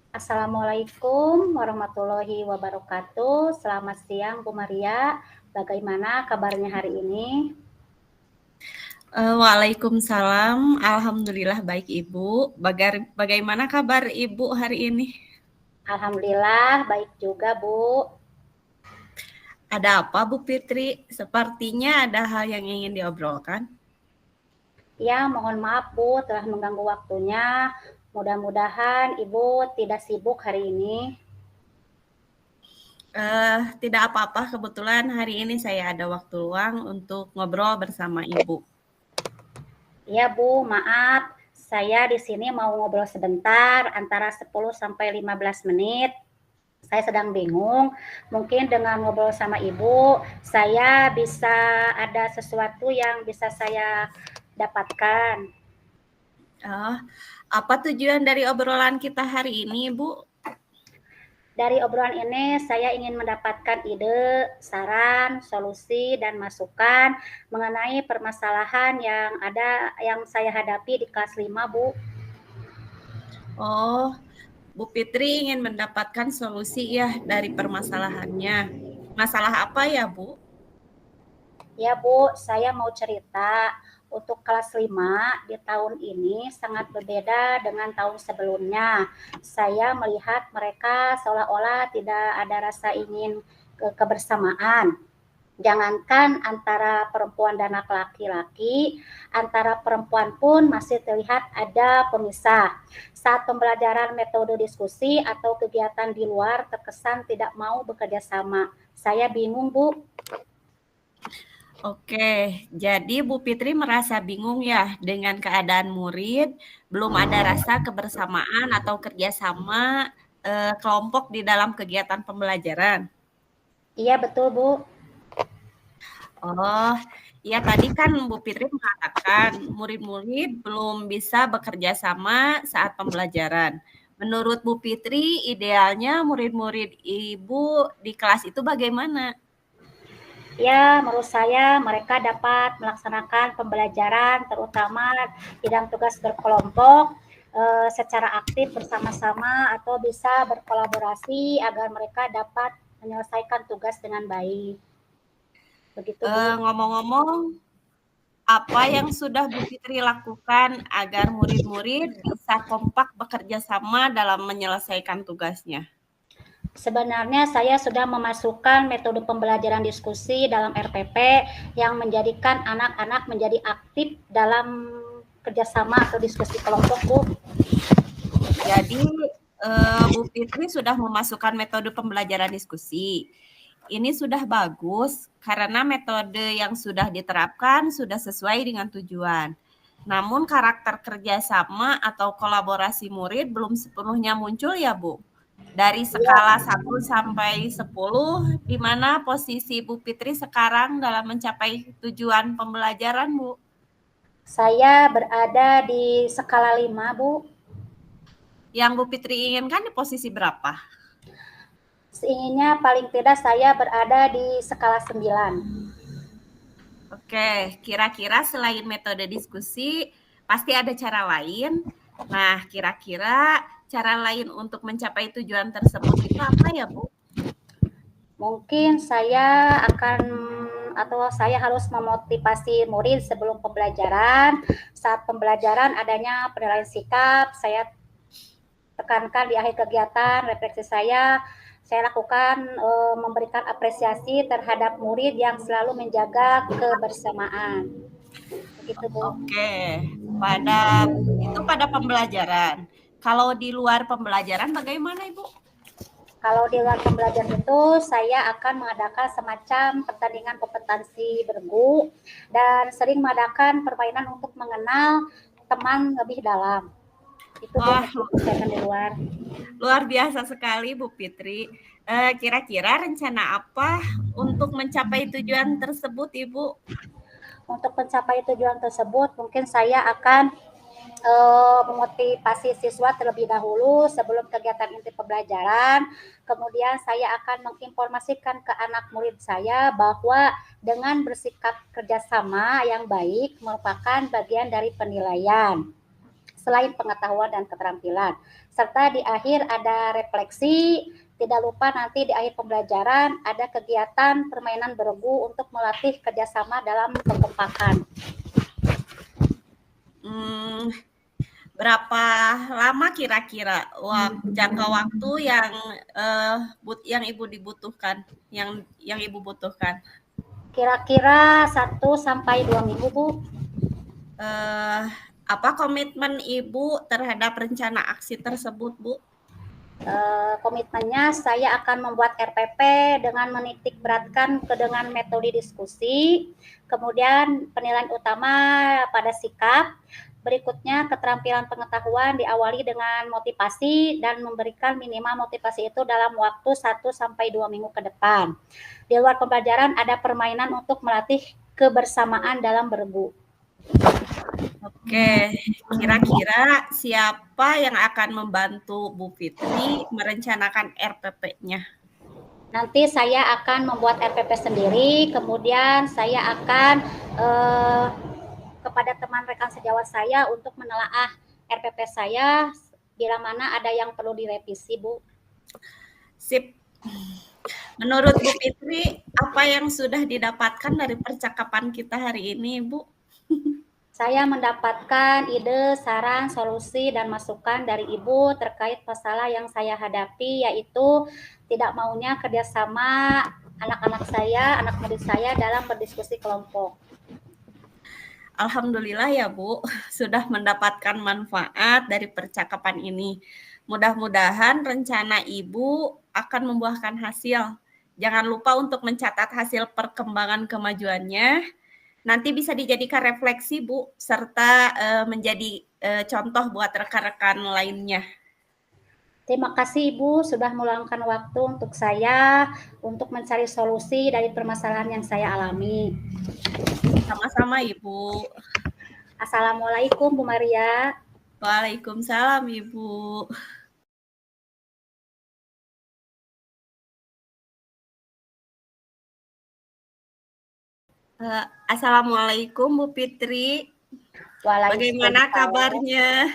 Assalamualaikum warahmatullahi wabarakatuh. Selamat siang Bu Maria. Bagaimana kabarnya hari ini? Waalaikumsalam, alhamdulillah baik Ibu. Bagaimana kabar Ibu hari ini? Alhamdulillah baik juga Bu. Ada apa Bu Fitri? Sepertinya ada hal yang ingin diobrolkan. Ya, mohon maaf Bu telah mengganggu waktunya. Mudah-mudahan Ibu tidak sibuk hari ini. Tidak apa-apa, kebetulan hari ini saya ada waktu luang untuk ngobrol bersama Ibu. Ya Bu, maaf. Saya di sini mau ngobrol sebentar antara 10 sampai 15 menit. Saya sedang bingung, mungkin dengan ngobrol sama Ibu, saya bisa ada sesuatu yang bisa saya dapatkan. Uh, Apa tujuan dari obrolan kita hari ini, Bu? Dari obrolan ini saya ingin mendapatkan ide, saran, solusi, dan masukan mengenai permasalahan yang ada yang saya hadapi di kelas 5, Bu. Oh, Bu Fitri ingin mendapatkan solusi ya dari permasalahannya. Masalah apa ya, Bu? Ya Bu, saya mau cerita untuk kelas 5 di tahun ini sangat berbeda dengan tahun sebelumnya. Saya melihat mereka seolah-olah tidak ada rasa ingin kebersamaan. Jangankan antara perempuan dan laki-laki, antara perempuan pun masih terlihat ada pemisah. Saat pembelajaran metode diskusi atau kegiatan di luar terkesan tidak mau bekerja sama. Saya bingung, Bu. Oke, jadi Bu Fitri merasa bingung ya dengan keadaan murid, belum ada rasa kebersamaan atau kerjasama kelompok di dalam kegiatan pembelajaran. Iya, betul, Bu. Oh, ya tadi kan Bu Fitri mengatakan murid-murid belum bisa bekerja sama saat pembelajaran. Menurut Bu Fitri, idealnya murid-murid Ibu di kelas itu bagaimana? Ya, menurut saya mereka dapat melaksanakan pembelajaran terutama bidang tugas berkelompok secara aktif bersama-sama atau bisa berkolaborasi agar mereka dapat menyelesaikan tugas dengan baik. Begitu, Bu. Ngomong-ngomong, apa yang sudah Bu Fitri lakukan agar murid-murid bisa kompak bekerja sama dalam menyelesaikan tugasnya? Sebenarnya saya sudah memasukkan metode pembelajaran diskusi dalam RPP yang menjadikan anak-anak menjadi aktif dalam kerjasama atau diskusi kelompok, Bu. Jadi, Bu Fitri sudah memasukkan metode pembelajaran diskusi. Ini sudah bagus karena metode yang sudah diterapkan sudah sesuai dengan tujuan. Namun karakter kerjasama atau kolaborasi murid belum sepenuhnya muncul ya, Bu? Dari Ya, skala 1 sampai 10, di mana posisi Bu Fitri sekarang dalam mencapai tujuan pembelajaran, Bu? saya berada di skala 5, Bu. Yang Bu Fitri inginkan di posisi berapa? Seinginnya paling tidak saya berada di skala 9. Oke, kira-kira selain metode diskusi, pasti ada cara lain. Nah, kira-kira cara lain untuk mencapai tujuan tersebut itu apa ya, Bu? Mungkin saya akan atau saya harus memotivasi murid sebelum pembelajaran. Saat pembelajaran adanya penilaian sikap, saya tekankan di akhir kegiatan refleksi saya lakukan memberikan apresiasi terhadap murid yang selalu menjaga kebersamaan. Begitu, Bu. Oke, pada pembelajaran. Kalau di luar pembelajaran bagaimana, Ibu? Kalau di luar pembelajaran itu saya akan mengadakan semacam pertandingan kompetensi bergu dan sering mengadakan permainan untuk mengenal teman lebih dalam. Itu, Bu, Wah, saya di luar. luar biasa sekali, Bu Fitri. Kira-kira rencana apa untuk mencapai tujuan tersebut, Ibu? Untuk mencapai tujuan tersebut mungkin saya akan memotivasi siswa terlebih dahulu sebelum kegiatan inti pembelajaran. Kemudian saya akan menginformasikan ke anak murid saya bahwa dengan bersikap kerjasama yang baik merupakan bagian dari penilaian. Selain pengetahuan dan keterampilan, serta di akhir ada refleksi. Tidak lupa nanti di akhir pembelajaran ada kegiatan permainan beregu untuk melatih kerjasama dalam kekompakan. Berapa lama kira-kira jangka waktu yang Ibu dibutuhkan, yang Ibu butuhkan? Kira-kira 1 sampai 2 minggu, Bu. Apa komitmen Ibu terhadap rencana aksi tersebut, Bu? Komitmennya saya akan membuat RPP dengan menitik beratkan dengan metode diskusi, kemudian penilaian utama pada sikap, berikutnya keterampilan pengetahuan diawali dengan motivasi dan memberikan minimal motivasi itu dalam waktu 1 sampai 2 minggu ke depan. Di luar pembelajaran ada permainan untuk melatih kebersamaan dalam beregu. Oke, kira-kira siapa yang akan membantu Bu Fitri merencanakan RPP-nya? Nanti saya akan membuat RPP sendiri, kemudian saya akan kepada teman rekan sejawat saya untuk menelaah RPP saya bila mana ada yang perlu direvisi, Bu. Sip. Menurut Bu Fitri, apa yang sudah didapatkan dari percakapan kita hari ini, Bu? Saya mendapatkan ide, saran, solusi, dan masukan dari Ibu terkait masalah yang saya hadapi, yaitu tidak maunya kerjasama anak-anak saya, anak murid saya dalam berdiskusi kelompok. Alhamdulillah ya Bu, sudah mendapatkan manfaat dari percakapan ini. Mudah-mudahan rencana Ibu akan membuahkan hasil. Jangan lupa untuk mencatat hasil perkembangan kemajuannya. Nanti bisa dijadikan refleksi Bu, serta menjadi contoh buat rekan-rekan lainnya. Terima kasih Ibu sudah meluangkan waktu untuk saya untuk mencari solusi dari permasalahan yang saya alami. Sama-sama Ibu. Assalamualaikum Bu Maria. Waalaikumsalam Ibu. Assalamualaikum Bu Fitri. Bagaimana kabarnya?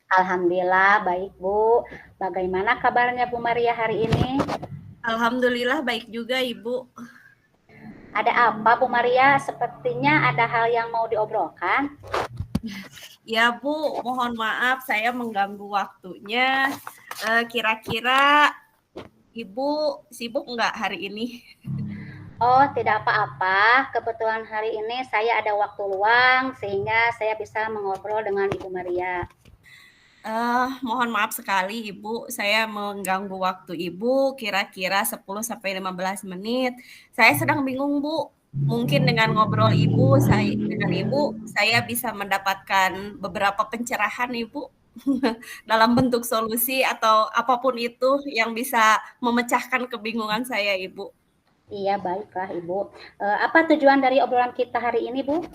Alhamdulillah baik Bu. Bagaimana kabarnya Bu Maria hari ini? Alhamdulillah baik juga Ibu. Ada apa Bu Maria? Sepertinya ada hal yang mau diobrolkan. Ya Bu, mohon maaf saya mengganggu waktunya. Kira-kira Ibu sibuk nggak hari ini? Oh, tidak apa-apa. Kebetulan hari ini saya ada waktu luang sehingga saya bisa mengobrol dengan Ibu Maria. Mohon maaf sekali Ibu, saya mengganggu waktu Ibu kira-kira 10-15 menit. Saya sedang bingung Bu. Mungkin dengan ngobrol dengan Ibu, saya bisa mendapatkan beberapa pencerahan Ibu dalam bentuk solusi atau apapun itu yang bisa memecahkan kebingungan saya Ibu. Iya, baiklah Ibu. Apa tujuan dari obrolan kita hari ini, Bu?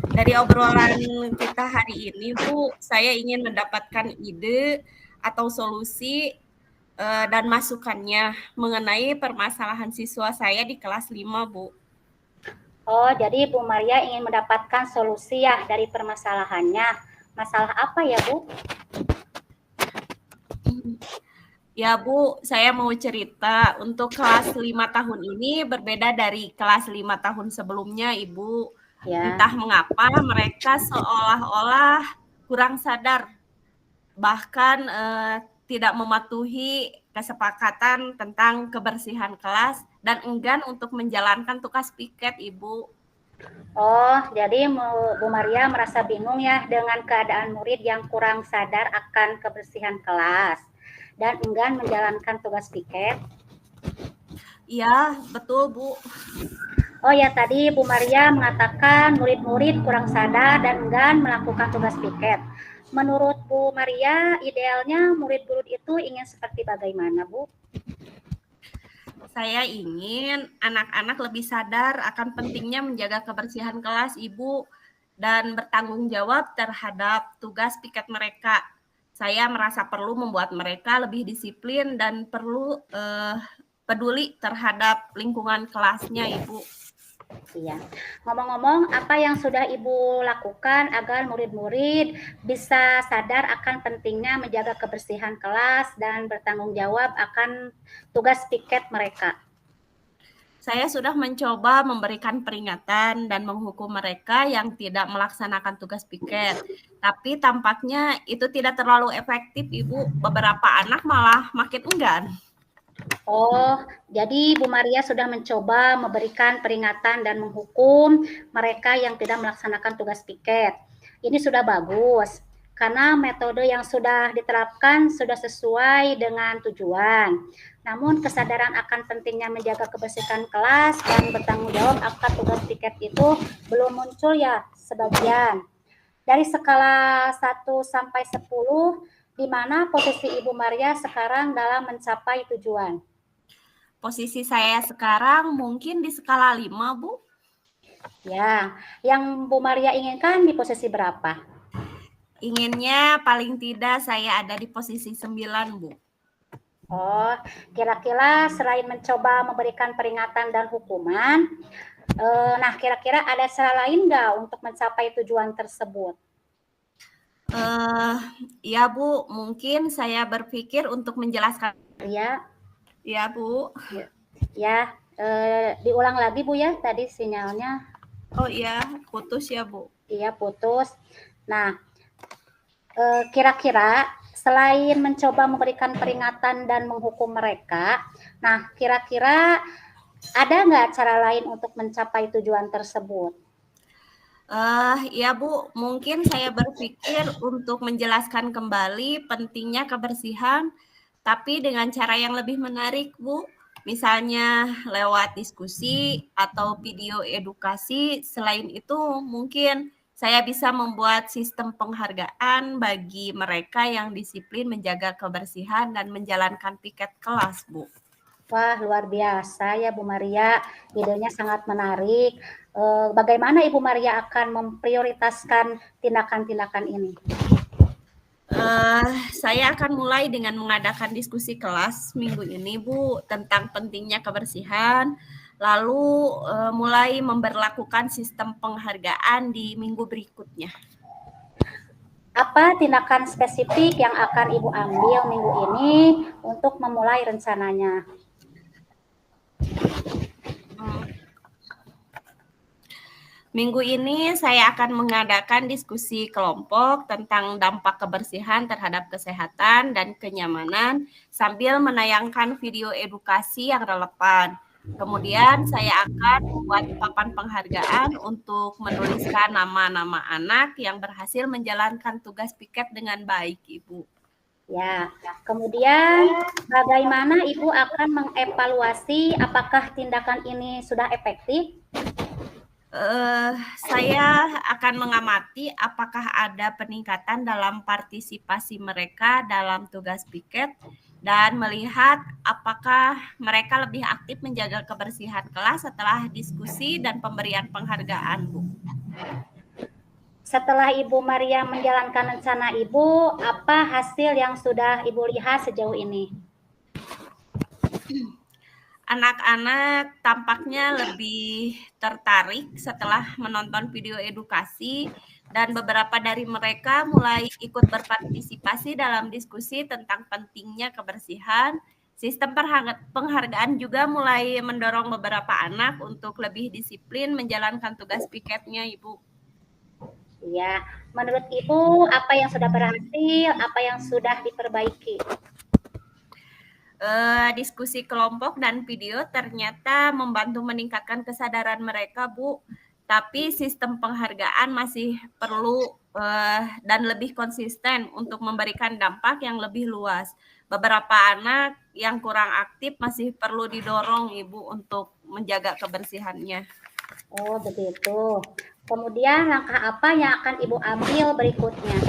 Dari obrolan kita hari ini, Bu, saya ingin mendapatkan ide atau solusi dan masukannya mengenai permasalahan siswa saya di kelas 5, Bu. Oh, jadi Bu Maria ingin mendapatkan solusi ya dari permasalahannya. Masalah apa ya, Bu? Ya Bu, saya mau cerita untuk kelas 5 tahun ini berbeda dari kelas 5 tahun sebelumnya Ibu. Ya. Entah mengapa mereka seolah-olah kurang sadar, bahkan tidak mematuhi kesepakatan tentang kebersihan kelas dan enggan untuk menjalankan tugas piket Ibu. Oh, jadi Bu Maria merasa bingung ya dengan keadaan murid yang kurang sadar akan kebersihan kelas dan enggan menjalankan tugas piket. Iya, betul Bu. Oh ya, tadi Bu Maria mengatakan murid-murid kurang sadar dan enggan melakukan tugas piket. Menurut Bu Maria, idealnya murid-murid itu ingin seperti bagaimana, Bu? Saya ingin anak-anak lebih sadar akan pentingnya menjaga kebersihan kelas, Ibu, dan bertanggung jawab terhadap tugas piket mereka. Saya merasa perlu membuat mereka lebih disiplin dan perlu peduli terhadap lingkungan kelasnya, Ibu. Iya. Ngomong-ngomong, apa yang sudah Ibu lakukan agar murid-murid bisa sadar akan pentingnya menjaga kebersihan kelas dan bertanggung jawab akan tugas piket mereka? Saya sudah mencoba memberikan peringatan dan menghukum mereka yang tidak melaksanakan tugas piket. Tapi tampaknya itu tidak terlalu efektif, Ibu. Beberapa anak malah makin enggan. Oh, jadi Bu Maria sudah mencoba memberikan peringatan dan menghukum mereka yang tidak melaksanakan tugas piket. Ini sudah bagus, karena metode yang sudah diterapkan sudah sesuai dengan tujuan. Namun kesadaran akan pentingnya menjaga kebersihan kelas dan bertanggung jawab akan tugas piket itu belum muncul ya sebagian. Dari skala 1 sampai 10, di mana posisi Ibu Maria sekarang dalam mencapai tujuan? Posisi saya sekarang mungkin di skala 5, Bu. Ya, yang Bu Maria inginkan di posisi berapa? Inginnya paling tidak saya ada di posisi 9, Bu. Oh, kira-kira selain mencoba memberikan peringatan dan hukuman, nah kira-kira ada cara lain nggak untuk mencapai tujuan tersebut? Ya Bu, mungkin saya berpikir untuk menjelaskan. Ya, Ya Bu. ya, diulang lagi Bu ya, tadi sinyalnya. Oh iya, putus ya Bu. Iya, putus. Nah, kira-kira selain mencoba memberikan peringatan dan menghukum mereka, nah kira-kira ada nggak cara lain untuk mencapai tujuan tersebut? Ya Bu, mungkin saya berpikir untuk menjelaskan kembali pentingnya kebersihan, tapi dengan cara yang lebih menarik Bu. Misalnya lewat diskusi atau video edukasi. Selain itu, mungkin saya bisa membuat sistem penghargaan bagi mereka yang disiplin menjaga kebersihan dan menjalankan piket kelas, Bu. Wah, luar biasa ya Bu Maria, idenya sangat menarik. Bagaimana Ibu Maria akan memprioritaskan tindakan-tindakan ini? Saya akan mulai dengan mengadakan diskusi kelas minggu ini, Bu, tentang pentingnya kebersihan. Lalu mulai memberlakukan sistem penghargaan di minggu berikutnya. Apa tindakan spesifik yang akan Ibu ambil minggu ini untuk memulai rencananya? Minggu ini saya akan mengadakan diskusi kelompok tentang dampak kebersihan terhadap kesehatan dan kenyamanan sambil menayangkan video edukasi yang relevan. Kemudian saya akan membuat papan penghargaan untuk menuliskan nama-nama anak yang berhasil menjalankan tugas piket dengan baik, Ibu. Ya, kemudian bagaimana Ibu akan mengevaluasi apakah tindakan ini sudah efektif? Saya akan mengamati apakah ada peningkatan dalam partisipasi mereka dalam tugas piket dan melihat apakah mereka lebih aktif menjaga kebersihan kelas setelah diskusi dan pemberian penghargaan, Bu. Setelah Ibu Maria menjalankan rencana Ibu, apa hasil yang sudah Ibu lihat sejauh ini? Anak-anak tampaknya lebih tertarik setelah menonton video edukasi dan beberapa dari mereka mulai ikut berpartisipasi dalam diskusi tentang pentingnya kebersihan. Sistem penghargaan juga mulai mendorong beberapa anak untuk lebih disiplin menjalankan tugas piketnya, Ibu. Ya, menurut Ibu apa yang sudah berhasil, apa yang sudah diperbaiki? Diskusi kelompok dan video ternyata membantu meningkatkan kesadaran mereka, Bu. Tapi sistem penghargaan masih perlu dan lebih konsisten untuk memberikan dampak yang lebih luas. Beberapa anak yang kurang aktif masih perlu didorong, Ibu, untuk menjaga kebersihannya. Oh, begitu. Kemudian langkah apa yang akan Ibu ambil berikutnya?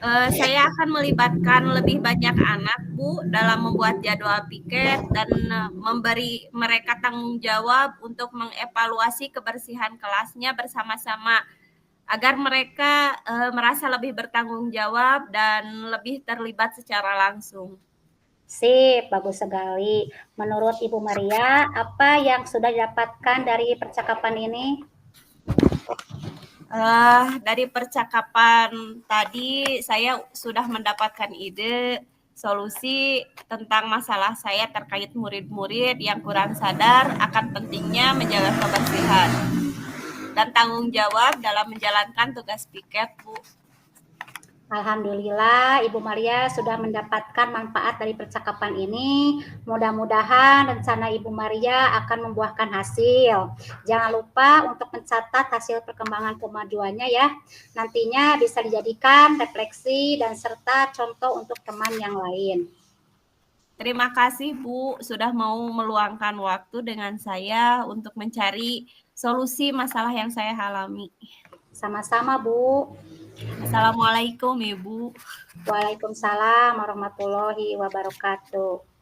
Saya akan melibatkan lebih banyak anak, Bu, dalam membuat jadwal piket dan memberi mereka tanggung jawab untuk mengevaluasi kebersihan kelasnya bersama-sama agar mereka merasa lebih bertanggung jawab dan lebih terlibat secara langsung. Sip, bagus sekali. Menurut Ibu Maria, apa yang sudah didapatkan dari percakapan ini? Dari percakapan tadi saya sudah mendapatkan ide solusi tentang masalah saya terkait murid-murid yang kurang sadar akan pentingnya menjaga kebersihan dan tanggung jawab dalam menjalankan tugas piket, Bu. Alhamdulillah, Ibu Maria sudah mendapatkan manfaat dari percakapan ini. Mudah-mudahan rencana Ibu Maria akan membuahkan hasil. Jangan lupa untuk mencatat hasil perkembangan kemajuannya ya. Nantinya bisa dijadikan refleksi dan serta contoh untuk teman yang lain. Terima kasih, Bu, sudah mau meluangkan waktu dengan saya untuk mencari solusi masalah yang saya alami. Sama-sama, Bu. Assalamualaikum, Ibu. Waalaikumsalam warahmatullahi wabarakatuh.